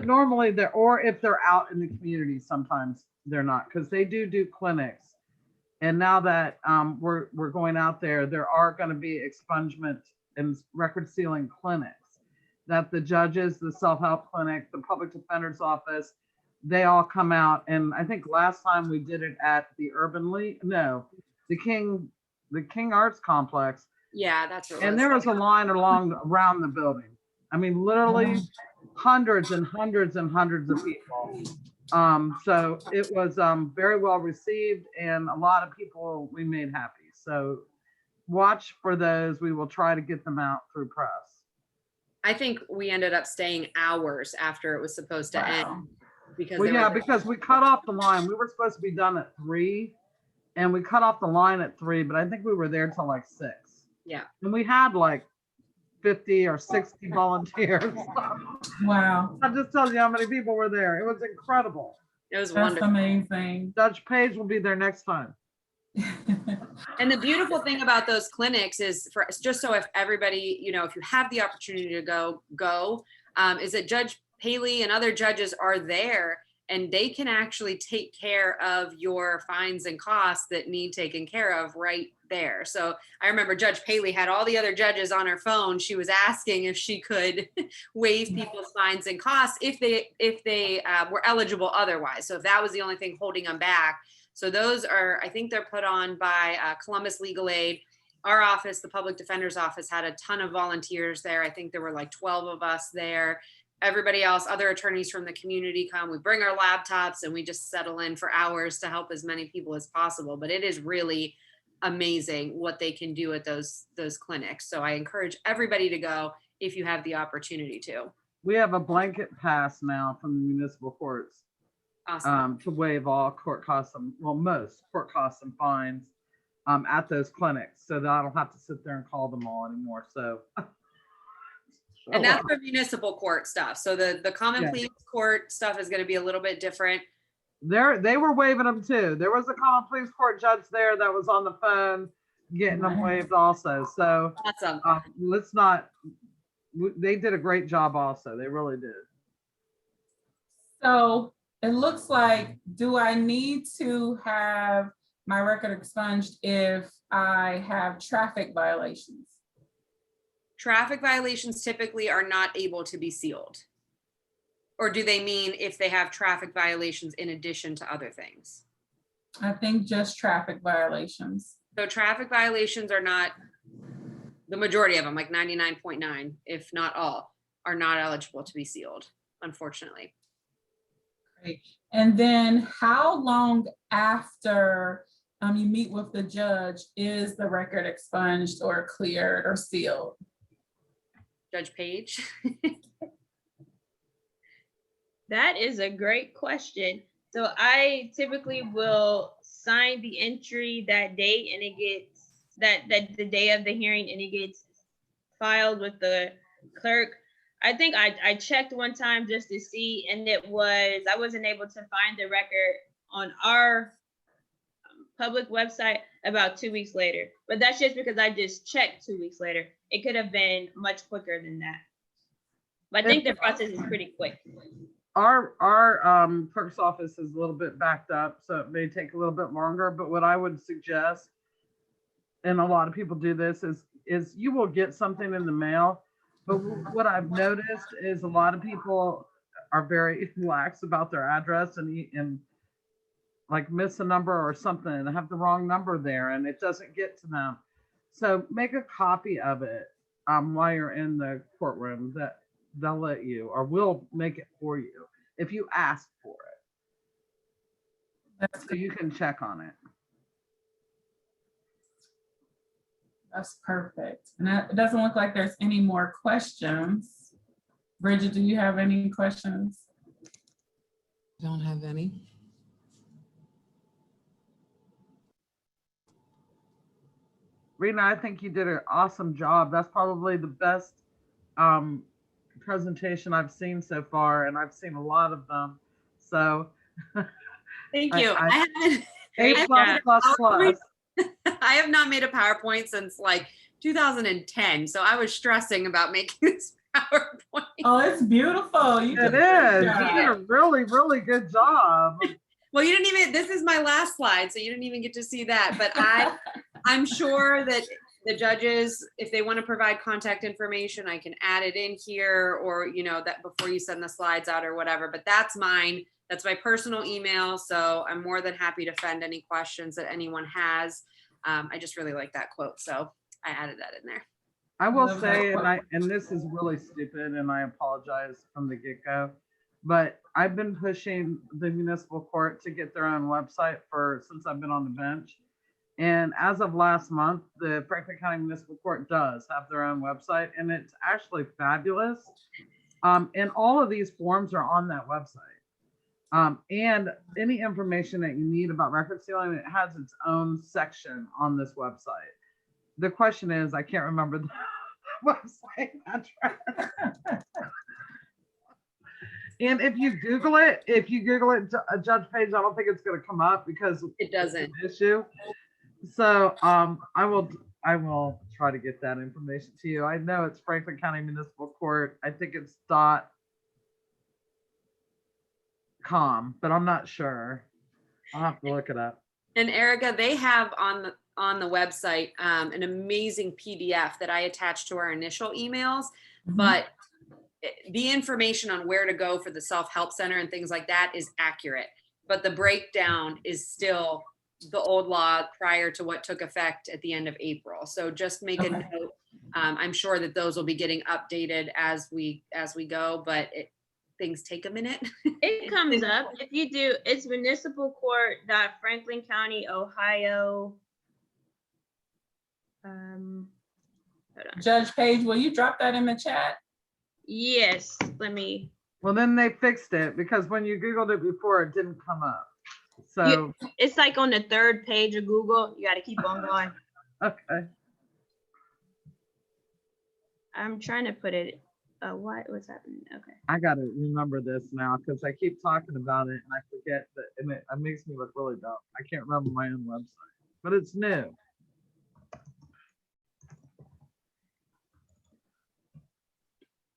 C: normally or if they're out in the community, sometimes they're not, because they do clinics. And now that we're going out there, there are going to be expungement and record sealing clinics that the judges, the self-help clinic, the public defender's office, they all come out. And I think last time we did it at the the King Arts Complex.
B: Yeah, that's what it was.
C: And there was a line around the building. I mean, literally hundreds and hundreds and hundreds of people. So it was very well received, and a lot of people we made happy. So watch for those. We will try to get them out through press.
B: I think we ended up staying hours after it was supposed to end. Because
C: because we cut off the line. We were supposed to be done at 3, and we cut off the line at 3, but I think we were there till like 6.
B: Yeah.
C: And we had like 50 or 60 volunteers.
E: Wow.
C: That just tells you how many people were there. It was incredible.
B: It was
E: That's
B: wonderful.
E: amazing.
C: Judge Page will be there next time.
B: And the beautiful thing about those clinics is, just so if everybody, if you have the opportunity to go, is that Judge Paley and other judges are there, and they can actually take care of your fines and costs that need taken care of right there. So I remember Judge Paley had all the other judges on her phone. She was asking if she could waive people's fines and costs if they were eligible otherwise. So if that was the only thing holding them back. So those are, I think they're put on by Columbus Legal Aid. Our office, the public defender's office, had a ton of volunteers there. I think there were like 12 of us there. everybody else, other attorneys from the community come, we bring our laptops and we just settle in for hours to help as many people as possible. But it is really amazing what they can do at those clinics. So I encourage everybody to go if you have the opportunity to.
C: We have a blanket pass now from the municipal courts
B: Awesome.
C: to waive all court costs, most court costs and fines at those clinics, so that I don't have to sit there and call them all anymore. So,
B: And that's for municipal court stuff. So the common pleas court stuff is going to be a little bit different.
C: they were waiving them too. There was a common pleas court judge there that was on the phone getting them waived also. So
B: Awesome.
C: let's not. They did a great job also. They really did.
E: So it looks like, do I need to have my record expunged if I have traffic violations?
B: Traffic violations typically are not able to be sealed. Or do they mean if they have traffic violations in addition to other things?
E: I think just traffic violations.
B: So traffic violations are not, the majority of them, like 99.9, if not all, are not eligible to be sealed, unfortunately.
E: Great. And then how long after you meet with the judge is the record expunged or cleared or sealed?
B: Judge Page?
D: That is a great question. So I typically will sign the entry that day, and it gets that the day of the hearing, and it gets filed with the clerk. I think I checked one time just to see, and I wasn't able to find the record on our public website about 2 weeks later. But that's just because I just checked 2 weeks later. It could have been much quicker than that. But I think the process is pretty quick.
C: Our clerk's office is a little bit backed up, so it may take a little bit longer. But what I would suggest, and a lot of people do this, is you will get something in the mail. But what I've noticed is a lot of people are very lax about their address and like miss a number or something and have the wrong number there, and it doesn't get to them. So make a copy of it while you're in the courtroom. That they'll let you, or we'll make it for you if you ask for it. So you can check on it.
E: That's perfect. And it doesn't look like there's any more questions. Bridget, do you have any questions?
A: Don't have any.
C: Rena, I think you did an awesome job. That's probably the best presentation I've seen so far, and I've seen a lot of them. So
B: Thank you.
C: I
B: haven't.
C: A plus.
B: I have not made a PowerPoint since like 2010, so I was stressing about making this PowerPoint.
E: Oh, it's beautiful.
C: It is. You did a really, really good job.
B: Well, you didn't even, this is my last slide, so you didn't even get to see that. But I'm sure that the judges, if they want to provide contact information, I can add it in here, or, you know, that before you send the slides out or whatever, but that's mine. That's my personal email. So I'm more than happy to fend any questions that anyone has. I just really like that quote. So I added that in there.
C: I will say, and this is really stupid, and I apologize from the get-go, but I've been pushing the municipal court to get their own website since I've been on the bench. And as of last month, the Franklin County Municipal Court does have their own website, and it's actually fabulous. And all of these forms are on that website. And any information that you need about record sealing, it has its own section on this website. The question is, I can't remember the website address. And if you Google it, Judge Page, I don't think it's going to come up because
B: it doesn't.
C: It's an issue. So I will try to get that information to you. I know it's Franklin County Municipal Court. I think it's .com, but I'm not sure. I'll have to look it up.
B: And Erica, they have on the website an amazing PDF that I attached to our initial emails, but the information on where to go for the self-help center and things like that is accurate, but the breakdown is still the old law prior to what took effect at the end of April. So just make a note I'm sure that those will be getting updated as we go, but things take a minute.
D: It comes up. If you do, it's municipal court Franklin County, Ohio. Hold on.
E: Judge Page, will you drop that in the chat?
D: Yes, let me.
C: Well, then they fixed it because when you Googled it before, it didn't come up. So,
D: It's like on the 3rd page of Google. You got to keep on going.
C: okay.
D: I'm trying to put it. What's happening? Okay.
C: I got to remember this now because I keep talking about it and I forget that, and it makes me look really dumb. I can't remember my own website, but it's new.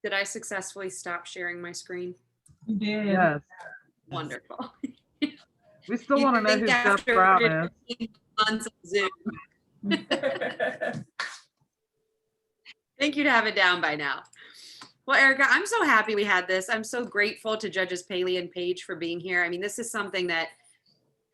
B: Did I successfully stop sharing my screen?
E: You did.
C: Yes.
B: Wonderful.
C: We still want to know who Jeff Brown is.
B: Months of Zoom. Think you'd have it down by now. Well, Erica, I'm so happy we had this. I'm so grateful to Judges Paley and Page for being here. I mean, this is something that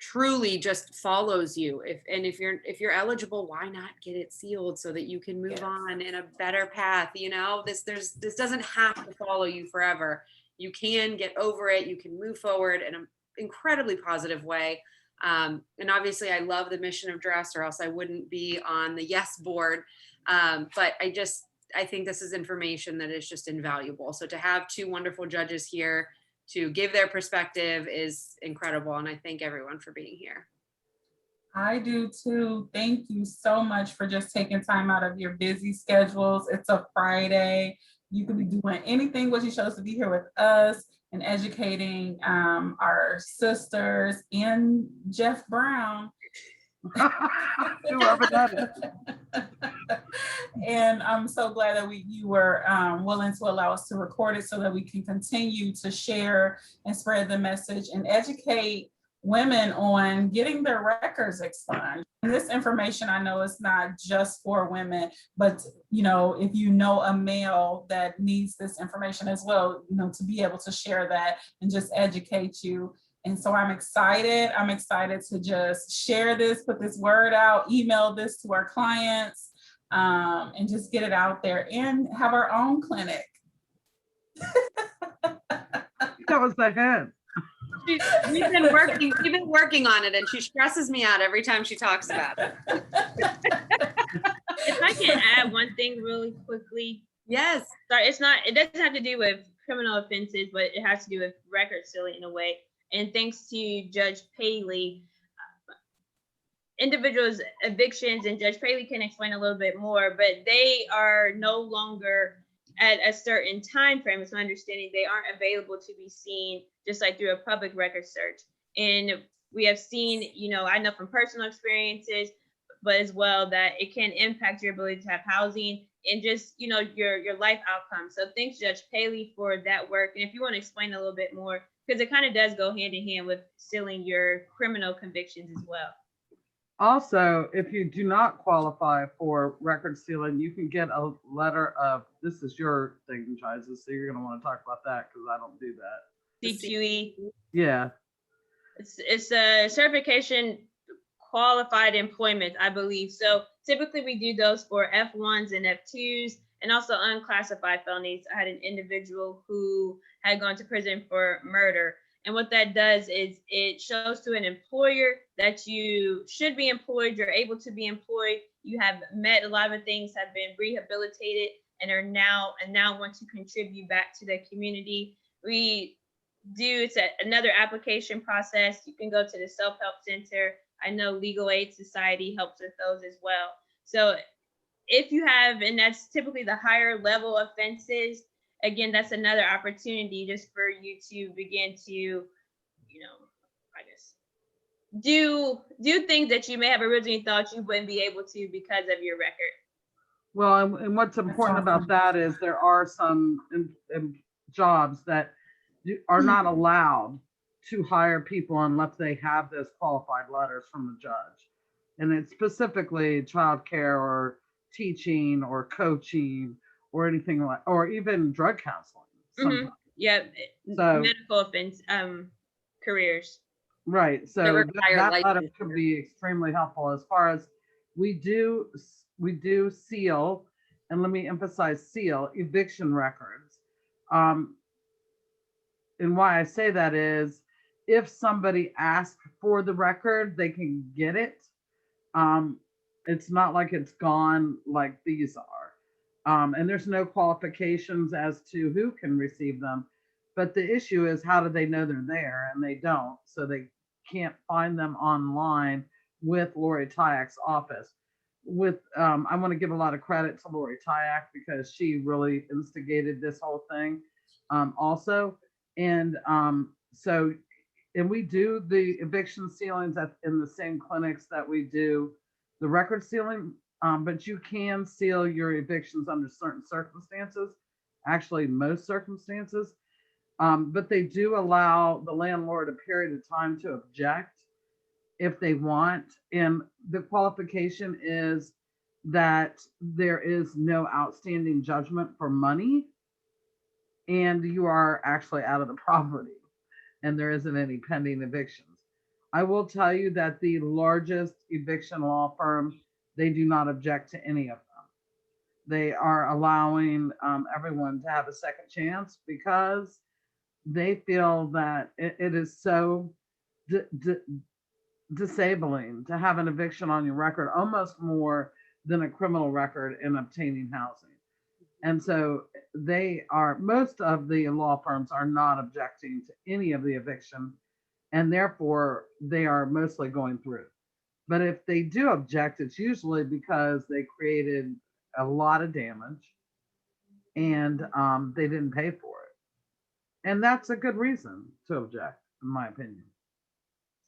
B: truly just follows you. If you're eligible, why not get it sealed so that you can move on in a better path? You know, this doesn't have to follow you forever. You can get over it. You can move forward in an incredibly positive way. And obviously, I love the mission of DRESS, or else I wouldn't be on the Yes board. But I think this is information that is just invaluable. So to have two wonderful judges here to give their perspective is incredible. And I thank everyone for being here.
E: I do too. Thank you so much for just taking time out of your busy schedules. It's a Friday. You could be doing anything, but you chose to be here with us and educating our sisters and Jeff Brown.
C: Whoever that is.
E: And I'm so glad that you were willing to allow us to record it so that we can continue to share and spread the message and educate women on getting their records expunged. And this information, I know it's not just for women, but you know, if you know a male that needs this information as well, you know, to be able to share that and just educate you. And so I'm excited. I'm excited to just share this, put this word out, email this to our clients, and just get it out there and have our own clinic.
C: That was the hint.
B: We've been working on it, and she stresses me out every time she talks about it.
D: If I can add one thing really quickly.
B: Yes.
D: Sorry, it doesn't have to do with criminal offenses, but it has to do with record sealing in a way. And thanks to Judge Paley, individuals' evictions, and Judge Paley can explain a little bit more, but they are no longer at a certain time frame. It's my understanding they aren't available to be seen just like through a public record search. And we have seen, you know, I know from personal experiences, but as well that it can impact your ability to have housing and just, you know, your life outcomes. So thanks, Judge Paley, for that work. And if you want to explain a little bit more, because it kind of does go hand in hand with sealing your criminal convictions as well.
C: Also, if you do not qualify for record sealing, you can get a letter of, this is your thing, Jesus, so you're going to want to talk about that because I don't do that.
D: CQE.
C: Yeah.
D: It's a certification qualified employment, I believe. So typically we do those for F1s and F2s and also unclassified felonies. I had an individual who had gone to prison for murder. And what that does is it shows to an employer that you should be employed, you're able to be employed, you have met a lot of things, have been rehabilitated, and are now want to contribute back to the community. It's another application process. You can go to the self-help center. I know Legal Aid Society helps with those as well. So if you have, and that's typically the higher level offenses, again, that's another opportunity just for you to begin to, you know, I guess, do things that you may have originally thought you wouldn't be able to because of your record.
C: Well, and what's important about that is there are some jobs that are not allowed to hire people unless they have those qualified letters from the judge. And it's specifically childcare or teaching or coaching or anything like, or even drug counseling.
D: Mm-hmm. Yeah, so, medical offense careers.
C: Right. So that letter could be extremely helpful as far as we do seal and let me emphasize seal, eviction records. And why I say that is if somebody asks for the record, they can get it. It's not like it's gone like these are. And there's no qualifications as to who can receive them. But the issue is, how do they know they're there? And they don't. So they can't find them online with Lori Tyak's office. I want to give a lot of credit to Lori Tyak because she really instigated this whole thing also. And we do the eviction sealings in the same clinics that we do the record sealing, but you can seal your evictions under certain circumstances, actually most circumstances. But they do allow the landlord a period of time to object if they want. And the qualification is that there is no outstanding judgment for money and you are actually out of the property and there isn't any pending evictions. I will tell you that the largest eviction law firm, they do not object to any of them. They are allowing everyone to have a second chance because they feel that it is so disabling to have an eviction on your record, almost more than a criminal record in obtaining housing. And so most of the law firms are not objecting to any of the eviction, and therefore they are mostly going through. But if they do object, it's usually because they created a lot of damage and they didn't pay for it. And that's a good reason to object, in my opinion.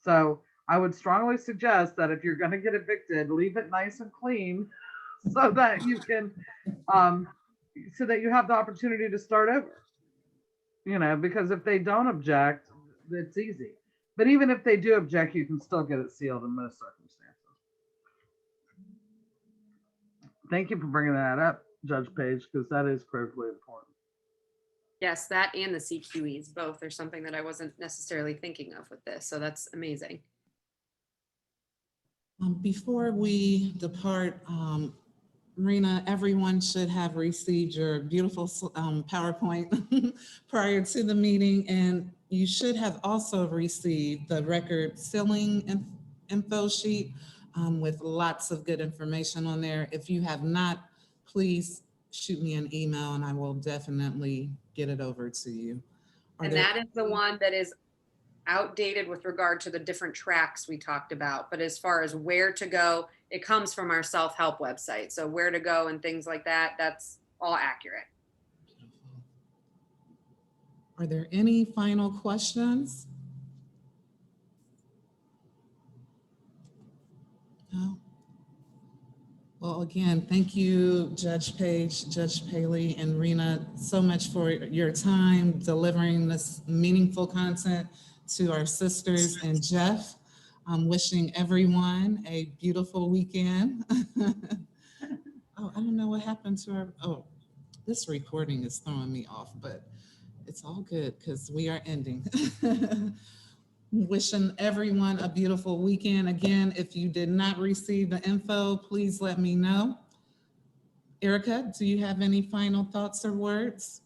C: So I would strongly suggest that if you're going to get evicted, leave it nice and clean so that you can, so that you have the opportunity to start over. Because if they don't object, it's easy. But even if they do object, you can still get it sealed in most circumstances. Thank you for bringing that up, Judge Page, because that is critically important.
B: Yes, that and the CQEs, both are something that I wasn't necessarily thinking of with this. So that's amazing.
A: Before we depart, Rena, everyone should have received your beautiful PowerPoint prior to the meeting, and you should have also received the record sealing info sheet with lots of good information on there. If you have not, please shoot me an email and I will definitely get it over to you.
B: And that is the one that is outdated with regard to the different tracks we talked about. But as far as where to go, it comes from our self-help website. So where to go and things like that, that's all accurate.
A: Are there any final questions? No? Well, again, thank you, Judge Page, Judge Paley, and Rena, so much for your time delivering this meaningful content to our sisters. And Jeff, I'm wishing everyone a beautiful weekend. Oh, I don't know what happened to our, oh, this recording is throwing me off, but it's all good because we are ending. Wishing everyone a beautiful weekend. Again, if you did not receive the info, please let me know. Erica, do you have any final thoughts or words?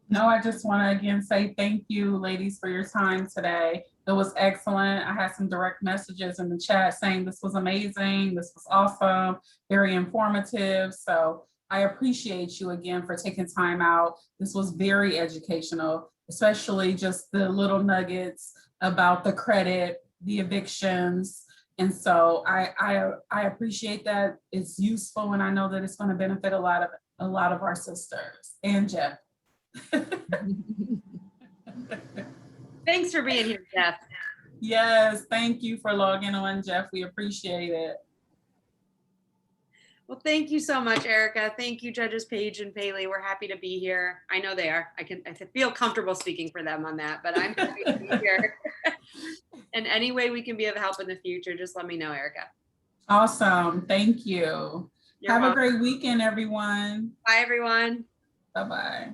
E: No, I just want to again say thank you, ladies, for your time today. It was excellent. I had some direct messages in the chat saying this was amazing, this was awesome, very informative. So I appreciate you again for taking time out. This was very educational, especially just the little nuggets about the credit, the evictions. And so I appreciate that. It's useful, and I know that it's going to benefit a lot of our sisters. And Jeff.
B: Thanks for being here, Jeff.
E: Yes, thank you for logging on, Jeff. We appreciate it.
B: Well, thank you so much, Erica. Thank you, Judges Page and Paley. We're happy to be here. I know they are. I feel comfortable speaking for them on that, but I'm happy to be here. And any way we can be of help in the future, just let me know, Erica.
E: Awesome. Thank you.
B: You're
E: Have
B: welcome.
E: a great weekend, everyone.
B: Bye, everyone.
E: Bye-bye.